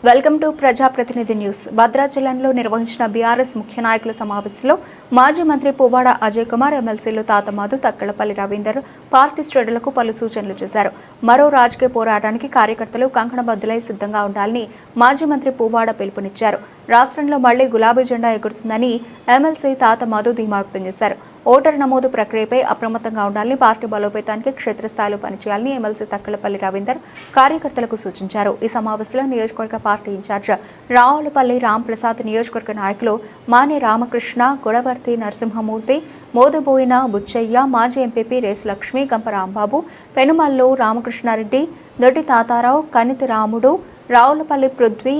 Welcome to ప్రజాప్రతినిధి news. భద్రాచలంలో నిర్వహించిన బీఆర్ఎస్ ముఖ్య నాయకుల సమావేశంలో మాజీ మంత్రి పువ్వాడ అజయ్ కుమార్, ఎమ్మెల్సీలు తాతమాధు, తక్కలపల్లి రవీందర్ పార్టీ శ్రేణులకు పలు సూచనలు చేశారు. మరో రాజకీయ పోరాటానికి కార్యకర్తలు కంకణబద్దులై సిద్ధంగా ఉండాలని మాజీ మంత్రి పువ్వాడ పిలుపునిచ్చారు. రాష్ట్రంలో మళ్లీ గులాబీ జెండా ఎగురుతుందని ఎమ్మెల్సీ తాతమాధు ధీమా వ్యక్తం చేశారు. ఓటర్ నమోదు ప్రక్రియపై అప్రమత్తంగా ఉండాలని, పార్టీ బలోపేతానికి క్షేత్రస్థాయిలో పనిచేయాలని ఎమ్మెల్సీ తక్కలపల్లి రవీందర్ కార్యకర్తలకు సూచించారు. ఈ సమావేశంలో నియోజకవర్గ పార్టీ ఇన్ఛార్జ్ రావులపల్లి రాంప్రసాద్, నియోజకవర్గ నాయకులు మానే రామకృష్ణ, గొడవర్తి నరసింహమూర్తి, మోదబోయిన బుచ్చయ్య, మాజీ ఎంపీపీ రేసు లక్ష్మి, గంప రాంబాబు, పెనుమల్లు రామకృష్ణారెడ్డి, దొడ్డి తాతారావు, కనితి రాముడు, రావులపల్లి పృథ్వీ,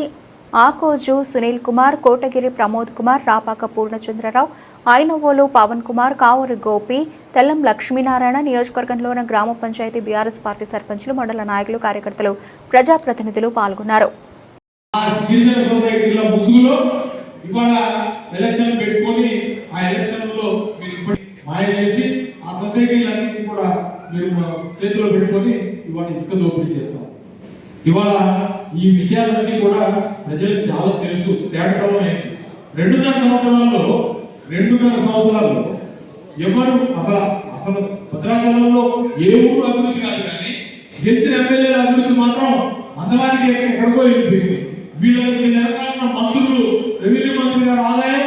ఆకోజు సునీల్ కుమార్, కోటగిరి ప్రమోద్ కుమార్, రాపాక పూర్ణచంద్రరావు, ఐనవోలు పవన్ కుమార్, కావూరి గోపి, తెల్లం లక్ష్మీనారాయణ, నియోజకవర్గంలోని గ్రామ పంచాయతీ బీఆర్ఎస్ పార్టీ సర్పంచులు, మండల నాయకులు, కార్యకర్తలు, ప్రజాప్రతినిధులు పాల్గొన్నారు. ఇవాళ ఈ విషయాలన్నీ కూడా ప్రజలకు చాలా తెలుసు. తేటతలమే 2.5 సంవత్సరాల్లో ఎవరు అసలు భద్రాచలంలో ఏ ఊరు అభివృద్ధి కాదు, కానీ గెలిచిన ఎమ్మెల్యేల అభివృద్ధి మాత్రం అందడానికి ఎక్కడికో వెళ్ళిపోయింది. వీళ్ళ వెనకాల మంత్రులు, రెవెన్యూ మంత్రి గారి ఆదాయం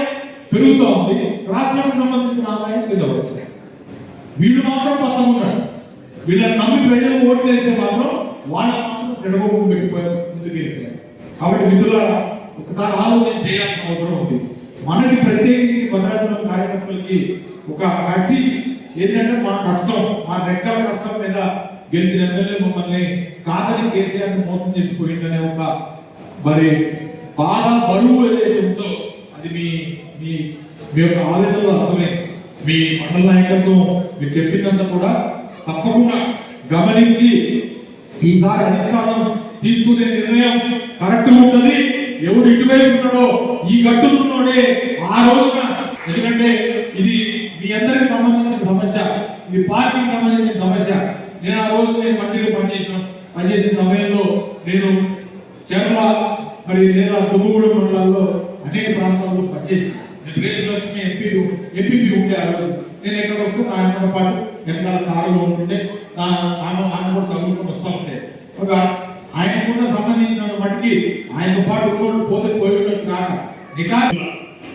పెరుగుతూ ఉంది, రాష్ట్రానికి సంబంధించిన ఆదాయం కింద పడుతుంది. వీళ్ళు మాత్రం పక్కన ఉన్నారు. వీళ్ళని నమ్మి ప్రజలు ఓట్లు వేస్తే మాత్రం వాళ్ళ మాత్రం సెడగొప్పు పెట్టిపోయి ముందుకు వెళ్ళిపోయారు. కాబట్టి మిత్రులారా, ఒకసారి ఆలోచన చేయాల్సిన అవసరం ఉంది. మనకి ప్రత్యేకించి భద్రాచలం కార్యకర్తలకి ఒక కసి ఏంటంటే, మా కష్టం, మా రెక్కల కష్టం మీద గెలిచిన ఎమ్మెల్యే మమ్మల్ని కాదని కేసీఆర్ మోసం చేసిపోయిందనే ఒక మరి బాధ, బరువు ఏదైతే ఉందో అది మీ యొక్క ఆవేదనలో అర్థమైంది. మీ మండల నాయకత్వం మీరు చెప్పిందంతా కూడా తప్పకుండా గమనించి ఈసారి అధిష్టానం తీసుకునే నిర్ణయం కరెక్ట్ ఉంటుంది. ఎవడు ఇటువైపు ఉన్నాడో ఈ గట్టులున్నోడే ఆ రోజున, ఎందుకంటే ఇది మీ అందరికి సంబంధించిన సమస్య, ఇది పార్టీకి సంబంధించిన సమస్య. నేను ఆ రోజు మంత్రిగా పనిచేసిన సమయంలో నేను చెర్ల మరి లేదా దుమ్ముగూడెం మండలాల్లో అనేక ప్రాంతాల్లో పనిచేసిన. నేను రేసు లక్ష్మి ఎంపీపీ ఉండే ఆ రోజు. నేను ఎక్కడ వస్తూ ఆయనతో పాటు వెనకాల కారులో ఉంటుండే, ఆయన కూడా తగులుకొని వస్తూ ఉంటే ఒక ఆయనకున్న సంబంధించిన మట్టికి ఆయనతో పాటు పోతే పోయి ఉండొచ్చు కాక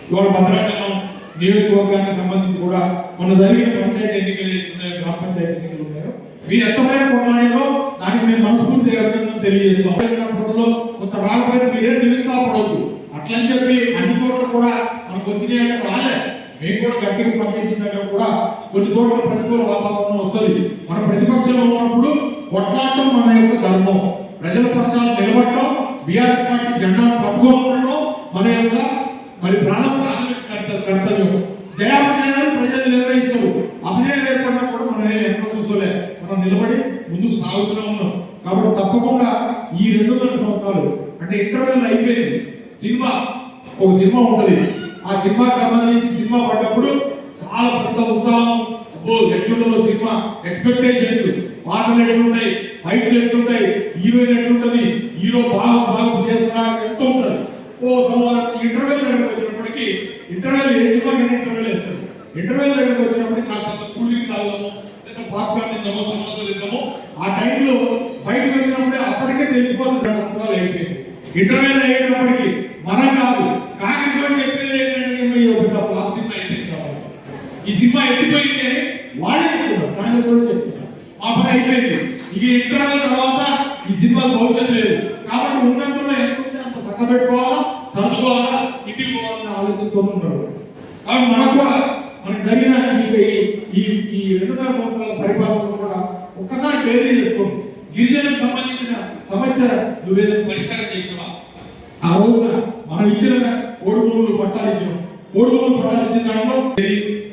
ఇవాళ భద్రాచలం నియోజకవర్గానికి సంబంధించి కూడా మొన్న జరిగిన పంచాయతీ ఎన్నికలు, గ్రామ పంచాయతీ ఎన్నికలు ఉన్నాయో, మీరు ఎంతమైనా కొట్లాడారో దానికి మేము మనస్ఫూర్తిగా అభినందన తెలియజేస్తాం. కొంత రాకపోయినా మీరేం నిరుత్సాహపడవద్దు. అట్లని చెప్పి అన్ని చోట్ల కూడా మనకు వచ్చినాయంటే రాలే. మేము కూడా గట్టిగా పనిచేసిన దగ్గర కూడా కొన్ని చోట్ల ప్రతికూల వాతావరణం వస్తుంది. మన ప్రతిపక్షంలో ఉన్నప్పుడు కొట్లాడటం మన యొక్క ధర్మం, ప్రజల పక్షాలు నిలబడటం, బీఆర్ఎస్ పార్టీ జెండాను పట్టుకొని ఉండటం మన యొక్క మరి కర్తవ్యం. జయాపజయాలు ప్రజలు నిర్ణయిస్తారు. అభినయం ఏర్పడినా కూడా మనం ఎక్కడ కూర్చోలే, మనం నిలబడి ముందుకు సాగుతూనే ఉన్నాం. కాబట్టి తప్పకుండా ఈ 2.5 సంవత్సరాలు అంటే ఇంటర్వ్యూలు అయిపోయింది. ఒక సినిమా ఉంటది. ఆ సినిమాకి సంబంధించి సినిమా పడ్డప్పుడు చాలా పెద్ద ఉత్సాహం, ఎట్లుంటుందో సినిమా, ఎక్స్పెక్టేషన్స్, పాటలు ఎట్లుంటాయి, ఫైట్లు ఎట్లుంటాయి, హీరోయిన్ ఎట్లుంటది, హీరో బాగా చేస్తా ఎంత ఉంటుంది. ఇంటర్వ్యూ దగ్గరకు వచ్చినప్పటికీ ఇంటర్వ్యూలు ఏ సినిమాకైనా ఇంటర్వ్యూలు వేస్తారు. ఇంటర్వ్యూల దగ్గరకు వచ్చినప్పటికీ కాస్త కూల్ డ్రింక్ తాగుదాము, లేదా పాప్కార్న్ తిందాము, సమోసాలు తిందాము. ఆ టైంలో బయటకు వెళ్ళినప్పుడే అప్పటికే తెలిసిపోతుంది సంవత్సరాలు అయిపోయింది. ఇంటర్వ్యూలు అయ్యేటప్పటికి మనం కాదు కాంగ్రెస్ చెప్పేది ఏంటంటే సినిమా అయిపోయింది కాబట్టి ఈ సినిమా ఎత్తిపోయింది అని వాళ్ళే చెప్తున్నారు. కాంగ్రెస్ కూడా చెప్తున్నారు మా పని అయిపోయింది, ఇక ఇంటర్వ్యూల తర్వాత ఈ సినిమా భవిష్యత్తు లేదు కాబట్టి ఉన్నందులో ఎంత ఉంటే అంత చక్క పెట్టుకోవాలా, సర్దుకోవాలా, ఇంటికి పోవాలని ఆలోచనతో ఉన్నారు. కాబట్టి మనకు జరిగిన ఈ 2.5 సంవత్సరాల పరిపాలన కూడా ఒక్కసారి బేరీ చేసుకోండి. గిరిజనులకు సంబంధించిన సమస్య నువ్వేదో పరిష్కారం చేసినవా? ఆ రోజున మనం ఇచ్చిన ఓడుగులు పట్టాలు ఇచ్చిన దాంట్లో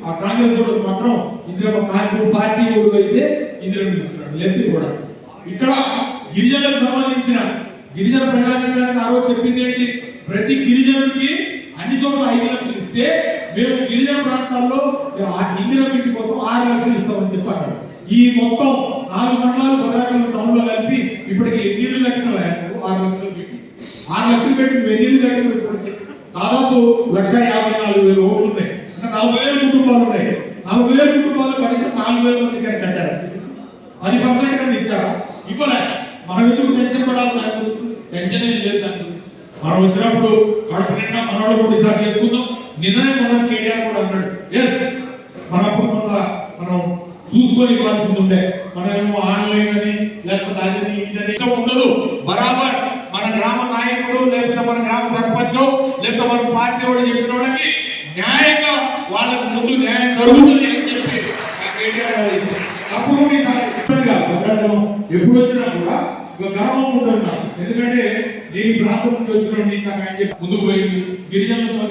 ఆ కాంగ్రెస్ ఓడు మాత్రం ఇందులో పార్టీ ఓడు అయితే ఇందులో పిలుస్తున్నాడు లెఫ్ట్ కూడా. ఇక్కడ గిరిజనులకు సంబంధించిన గిరిజన ప్రజానీకానికి ఆ రోజు చెప్పింది ఏంటి, ప్రతి గిరిజనుడికి అన్ని చోట్ల 5 లక్షలు ఇస్తే మేము గిరిజన ప్రాంతాల్లో ఇందిరా ఇంటి కోసం 6 లక్షలు ఇస్తామని చెప్పారు. ఈ మొత్తం 4 మండలాలు భద్రాచలం టౌన్ లో కలిపి ఇప్పటికి నీళ్లు కట్టిన 6 లక్షలు పెట్టి 6 లక్షలు 40,000 కుటుంబాలు ఉన్నాయి. 40,000 కుటుంబాలు కనీసం 4,000 మందికి కట్టారు. 10% కన్నా ఇచ్చారా? ఇవ్వలే. మనం ఎందుకు టెన్షన్ పడాలి దాని గురించి? టెన్షన్ ఏం లేదు దాని గురించి. మనం వచ్చినప్పుడు కడుపు నిండా మనవాళ్ళు కూడా ఇదా చేసుకుందాం. నిన్ననే మన కేటీఆర్ కూడా అన్నాడు, ఎస్ మనప్పుడు కొంత మనం చూసుకొని ఇవ్వాల్సింది ఉండే. మనమేమో ఆన్లైన్ అని లేకపోతే అదని ఇదని ఉండదు. బరాబర్ మన గ్రామ నాయకుడు లేకపోతే మన గ్రామ సర్పంచ్ లేకపోతే మన పార్టీ వాడు చెప్పిన వాళ్ళకి న్యాయంగా వాళ్ళకు ముందు న్యాయం జరుగుతుంది అని చెప్పి అప్పుడు భద్రాచలం ఎప్పుడు వచ్చినా కూడా గర్వం ఉంటున్నాను. ఎందుకంటే నేను ఈ ప్రాంతం నుంచి వచ్చిన ఇందాక ఆయన చెప్పి ముందుకు పోయింది గిరిజనులతో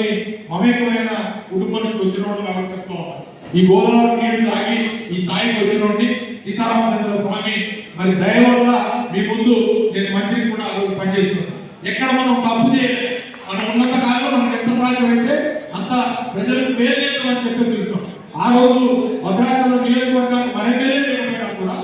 మమేకమైన కుటుంబం నుంచి వచ్చిన వాళ్ళు కాబట్టి చెప్తా ఉన్నాను. ఈ గోదావరి నీళ్లు తాగి ఈ స్థాయికి వచ్చినోండి సీతారామచంద్ర స్వామి మరి దయ వల్ల మీ ముందు నేను మంత్రి కూడా పనిచేస్తున్నాను. ఎక్కడ మనం తప్పు చేయలేదు. మనం ఉన్నత కాలంలో మనకు ఎంత సాధ్యమైతే అంత ప్రజలకు మేలు చేద్దామని చెప్పి చూస్తున్నాం. ఆ రోజు భద్రాచలం నియోజకవర్గానికి మన ఎమ్మెల్యే లేకపోయినా కూడా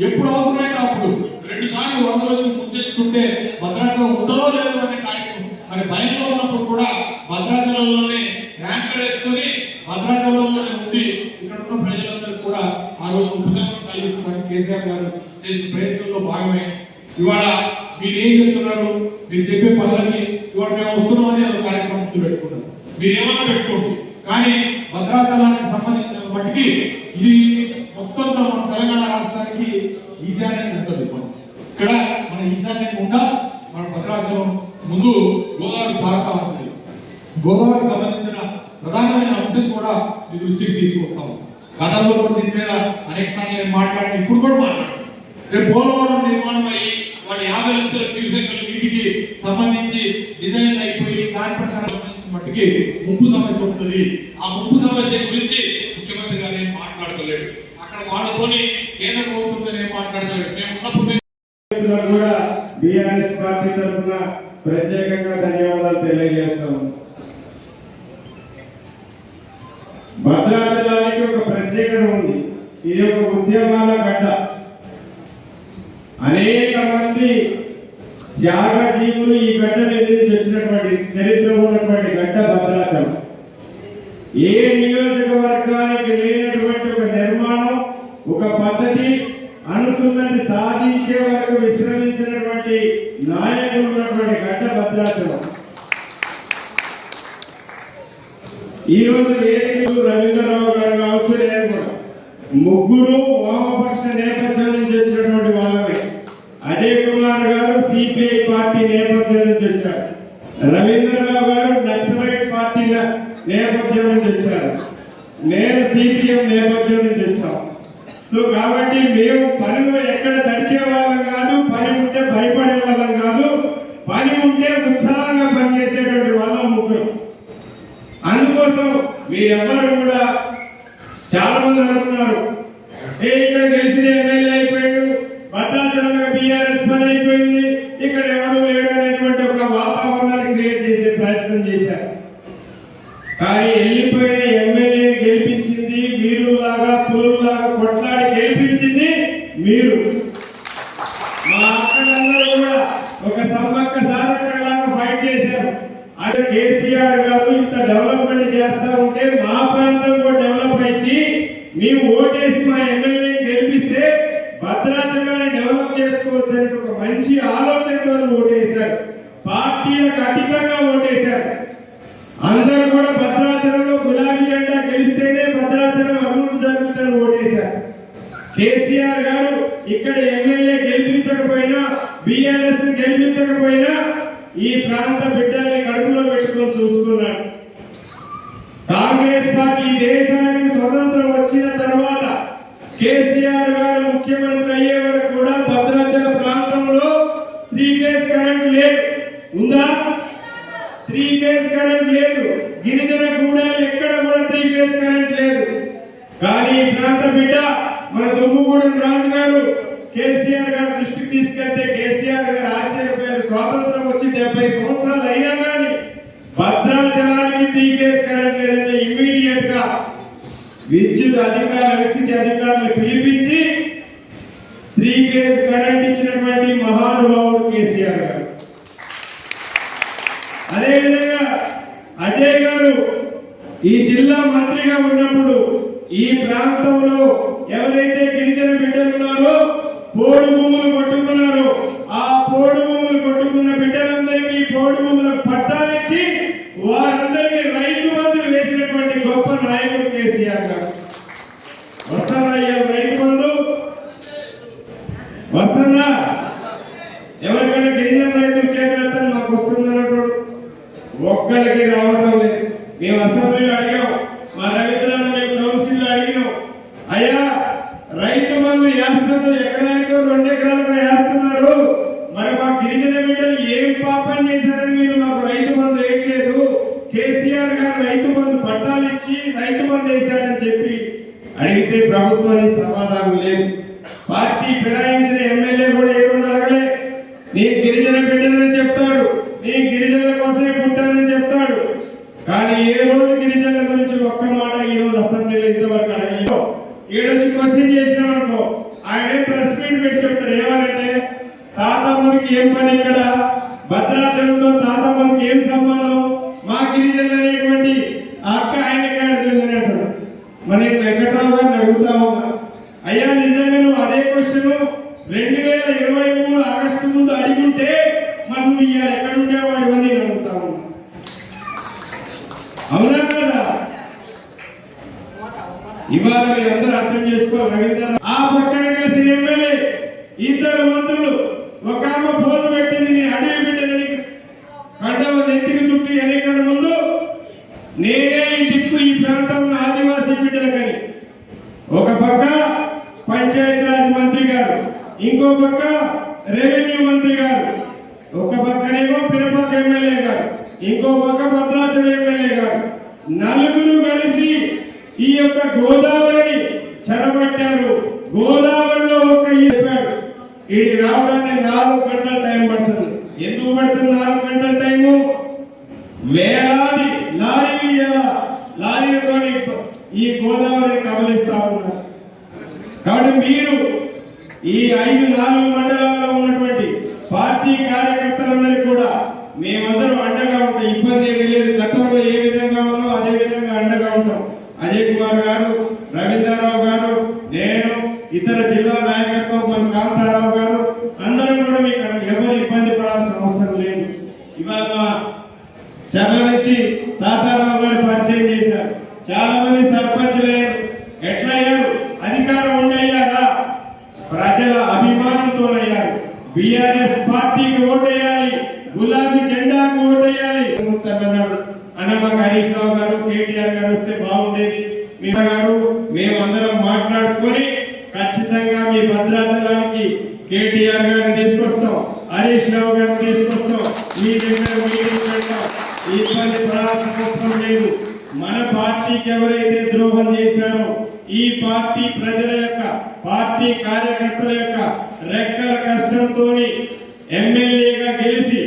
ఎప్పుడు అవసరమైతే అప్పుడు 2 సార్లు వరదలు వచ్చి ముంచెత్తుంటే భద్రాచలం ఉండదో లేదు అనే కార్యక్రమం మరి భయంలో ఉన్నప్పుడు కూడా భద్రాచలంలోనే ర్యాంకర్ వేసుకొని భద్రాచలంలోనే ఉండి ఇక్కడ ఉన్న ప్రజలందరూ కూడా ఆ రోజు ఉపశమనం కలిగించడానికి కేసీఆర్ గారు చేసిన ప్రయత్నంలో భాగమే. ఇవాళ మీరు ఏం చెప్తున్నారు? మీరు చెప్పే పనులన్నీ ఇవాళ మేము వస్తున్నామని ఒక కార్యక్రమం పెట్టుకున్నారు. మీరేమన్నా పెట్టుకోండి, కానీ భద్రాచలానికి సంబంధించిన మట్టికి ఇది మొత్తం మన తెలంగాణ రాష్ట్రానికి ఈశాన్యం ఉంటుంది. ఇక్కడ మన ఈశాన్యం గుండా మన భద్రాచలం ముందు గోదావరి పారుతా ఉంటుంది. గోదావరికి సంబంధించిన ప్రధానమైన అంశం కూడా మీ దృష్టికి తీసుకొస్తాము. గతంలో కూడా దీని మీద అనేక సార్లు మాట్లాడి ఇప్పుడు కూడా మాట్లాడుతున్నాం. రేపు పోలవరం నిర్మాణం అయ్యి వాళ్ళు 50 లక్షల క్యూసెక్ల నీటికి సంబంధించి డిజైన్ అయిపోయి దాని ప్రకారం మట్టికి ముప్పు సమస్య ఉంటుంది. ఆ ముప్పు సమస్య గురించి ముఖ్యమంత్రి గారు ఏం మాట్లాడతలేడు. అక్కడ వాళ్ళతోని కేంద్ర ప్రభుత్వం ఏం మాట్లాడతలేడు. మేము ఉన్నప్పుడు కూడా బీఆర్ఎస్ పార్టీ తరఫున ప్రత్యేకంగా ధన్యవాదాలు తెలియజేస్తాము. భద్రాచలానికి ఒక ప్రత్యేకత ఉంది. ఇది ఒక ఉద్యమాల గడ్డ. అనేక మంది త్యాగజీవులు ఈ గడ్డ మీద నుంచి వచ్చినటువంటి చరిత్ర ఉన్నటువంటి గడ్డ భద్రాచలం. ఏ నియోజకవర్గానికి లేనటువంటి ఒక నిర్మాణం, ఒక పద్ధతి, అనుకున్నది సాధించే వరకు విశ్రమించినటువంటి నాయకులు ఉన్నటువంటి గడ్డ భద్రాచలం. ఈ రోజు వేదికలు రవీంద్రరావు గారు కావచ్చు, నేను కూడా ముగ్గురు వామపక్ష నేపథ్యం నుంచి వచ్చినటువంటి వాళ్ళమే. అజయ్ కుమార్ గారు సిపిఐ పార్టీ నేపథ్యం నుంచి వచ్చారు. రవీంద్రరావు గారు నక్సలైట్ పార్టీ నేపథ్యం నుంచి వచ్చారు. నేను సిపిఎం నేపథ్యం నుంచి వచ్చాను. సో కాబట్టి మేము పనిలో ఎక్కడ తడిచే వాళ్ళం కాదు, పని ఉంటే భయపడే వాళ్ళం కాదు, పని ఉంటే ఉత్సాహంగా పనిచేసేటువంటి వాళ్ళం ముగ్గురు. అందుకోసం మీరెవ్వరు కూడా చాలా మంది అనుకున్నారు, ఇక్కడ గెలిచిన ఎమ్మెల్యే అయిపోయాడు, భద్రాచలంగా బీఆర్ఎస్ పని అయిపోయింది, ఇక్కడ ఎవరు లేడు అనేటువంటి ఒక వాతావరణాన్ని క్రియేట్ చేసే ప్రయత్నం చేశారు. కానీ వెళ్ళిపోయిన ఎమ్మెల్యేని గెలిపించింది, వీరులాగా పులులాగా కొట్లాడి గెలిపించింది మీరు. మా అక్కలందరూ కూడా ఒక సమ్మక్క సారక్కలాగా ఫైట్ చేశారు. అదే కేసీఆర్ గారు ఇంత డెవలప్మెంట్ చేస్తా ఉంటే మా ప్రాంతం కూడా డెవలప్ అయింది, ನೀವು ఓటేసి మా ఎమ్మెల్యేని గెలిపిస్తే భద్రాచలాన్ని డెవలప్ చేసుకోవచ్చు అని ఒక మంచి ఆలోచనతో ఓటేశారు. పార్టీలకు అతీతంగా ఓటేశారు. అందరూ కూడా భద్రాచలంలో గులాబీ జెండా గెలిస్తేనే భద్రాచలం అభివృద్ధి జరుగుతుందని ఓటేశారు. కేసీఆర్ గారు ఇక్కడ ఎమ్మెల్యే గెలిపించకపోయినా, బీఆర్ఎస్ గెలిపించకపోయినా ఈ ప్రాంత బిడ్డల్ని కడుపులో పెట్టుకొని చూసుకున్నాడు. కాంగ్రెస్ పార్టీ దేశానికి స్వతంత్రం వచ్చిన తర్వాత కేసీఆర్ గారు ముఖ్యమంత్రి అయ్యే వరకు కూడా భద్రాచల ప్రాంతంలో 3 ఫేజ్ కరెంట్ లేదు. ఉందా? 3 ఫేజ్ కరెంట్ లేదు. గిరిజన గూడాలు ఎక్కడ కూడా 3 ఫేజ్ కరెంట్ లేదు. కానీ ఈ ప్రాంత బిడ్డ మన దుమ్ముగూడెం రాజు గారు కేసీఆర్ గారి దృష్టికి తీసుకెళ్తే కేసీఆర్ గారు ఆశ్చర్యపోయారు. స్వాతంత్రం వచ్చి 70 సంవత్సరాలు అయినా కానీ భద్రాచలానికి 3 ఫేజ్ కరెంట్ లేదంటే ఇమ్మీడియట్ గా విద్యుత్ అధికారులు, ఎలక్ట్రిసిటీ అధికారులు పిలిపించి 3 ఫేజ్ కరెంట్ ఇచ్చినటువంటి మహానుభావుడు కేసీఆర్ గారు. అదేవిధంగా అజయ్ గారు ఈ జిల్లా మంత్రిగా ఉన్నప్పుడు ఈ ప్రాంతంలో ఎవరైతే గిరిజన బిడ్డలు ఉన్నారో పోడు భూములు కొట్టుకున్నారో ఆ పోడు భూములు కొట్టుకున్న బిడ్డలందరికీ పోడు భూముల పట్టాలిచ్చి వారందరికీ రైతు బంధు వేసినటువంటి గొప్ప నాయకుడు కేసీఆర్ గారు. వస్తుందా రైతు బంధు? వస్తుందా? ఎవరికైనా గిరిజన రైతులు చేతులతో మాకు వస్తుందన్నట్టు ఒక్కడికి రావటం లేదు. మేము అసెంబ్లీలో అడిగాం, మా రవీంద్రనాథ్ మేము కౌన్సిల్లో అడిగినాం, అయ్యా రైతు బంధు వేస్తున్నారు, ఎకరానికో 2 ఎకరాలకో వేస్తున్నారు, మరి మా గిరిజన బిడ్డలు ఏం పాపం చేశారని మీరు మాకు రైతు బంధు వేయట్లేదు? కేసీఆర్ గారు రైతు బంధు పట్టాలిచ్చి రైతు బంధు వేశాడని చెప్పి అడిగితే ప్రభుత్వానికి సమాధానం లేదు. పార్టీ ఫిరాయించిన ఎమ్మెల్యే కూడా ఏ రోజు అడగలే. నీ గిరిజన బిడ్డలని చెప్తాడు, నీ గిరిజనుల కోసమే పుట్టానని చెప్తాడు, కానీ ఏ రోజు గిరిజనుల గురించి ఒక్క మాట ఈ రోజు అసెంబ్లీలో ఇంతవరకు అడగలేదు. ఏడొచ్చి క్వశ్చన్ చేసినాం అనుకో, ఆయన ప్రెస్ మీట్ పెట్టి చెప్తారు ఏమనంటే, తాతమ్మకి ఏం పని ఇక్కడ, భద్రాచలంతో తాతమ్మకి ఏం సంబంధం, మా గిరిజనులు అనేటువంటి అక్క ఆయన అంటారు. మరి నేను వెంకట్రావు గారిని అడుగుతా ఉన్నా, అయ్యా నిజంగా నువ్వు అదే క్వశ్చన్ 2023 ఆగస్టు ముందు అడిగుంటే మరి నువ్వు ఇవాళ ఎక్కడ ఉండేవాడు అని నేను అడుగుతా ఉన్నా. అవునా కదా? ఇవాళ మీరందరూ అర్థం చేసుకోవాలి. రవీంద్ర ఆ పక్కన కలిసి ఎమ్మెల్యే, 2 మంత్రులు, ఒక ఆమె ఫోన్ పెట్టింది నేను అడవి బిడ్డలని కండవ నెత్తికి చుట్టి ఎన్నికల ముందు నేనే ఈ దిక్కు ఈ ప్రాంతంలో ఆదివాసీ బిడ్డలకని. ఒక పక్క పంచాయతీరాజ్ మంత్రి గారు, ఇంకో పక్క రెవెన్యూ మంత్రి గారు, ఒక పక్కనేమో పినపాక ఎమ్మెల్యే గారు, ఇంకో పక్క భద్రాచలం ఎమ్మెల్యే గారు, నలుగురు కలిసి ఈ యొక్క గోదావరిని చెరబట్టారు. గోదావరిలో ఒక చెప్పాడు, వీడికి రావడానికి 4 గంటల టైం పడుతుంది. ఎందుకు పడుతుంది 4 గంటల టైము? వేలాది లారీలతో ఈ గోదావరిని కబలిస్తా ఉన్నారు. కాబట్టి మీరు ఈ 4 మండలాల్లో ఉన్నటువంటి పార్టీ కార్యకర్తలందరికీ కూడా మేమందరం అండగా ఉంటాం. ఇబ్బంది ఏమీ లేదు. గతంలో ఏ విధంగా ఉన్నాం అదే విధంగా అండగా ఉంటాం. అజయ్ కుమార్ గారు, రవీంద్రరావు గారు, నేను, ఇతర జిల్లా నాయకత్వం, మన కాంతారావు గారు అందరం కూడా మీకు ఎవరు ఇబ్బంది పడాల్సిన అవసరం లేదు. ఇవాళ చర్ల నుంచి తాతారావు గారు పరిచయం చేశారు. చాలా మంది సర్పంచులు ఎట్లయ్యారు? అధికారం ఉండయ్యారా? ప్రజల అభిమానంతోనయ్యారు. బిఆర్ఎస్ పార్టీకి ఓటేయాలి, గులాబీ జెండాకు ఓటేయాలి అన్న మాకు హరీష్ రావు గారు, కేటీఆర్ గారు వస్తే బాగుండేది. మీ గారు మేమందరం మాట్లాడుకొని ఖచ్చితంగా మీ భద్రాచలానికి కేటీఆర్ గారిని తీసుకొస్తాం, హరీష్ రావు గారిని తీసుకొస్తాం, మీ దగ్గర మీటింగ్ పెడతాం. ఇబ్బంది పడాల్సిన అవసరం లేదు. మన పార్టీకి ఎవరైతే ద్రోహం చేశారో ఈ పార్టీ ప్రజల యొక్క, పార్టీ కార్యకర్తల యొక్క రెక్కల కష్టంతో ఎమ్మెల్యేగా గెలిచి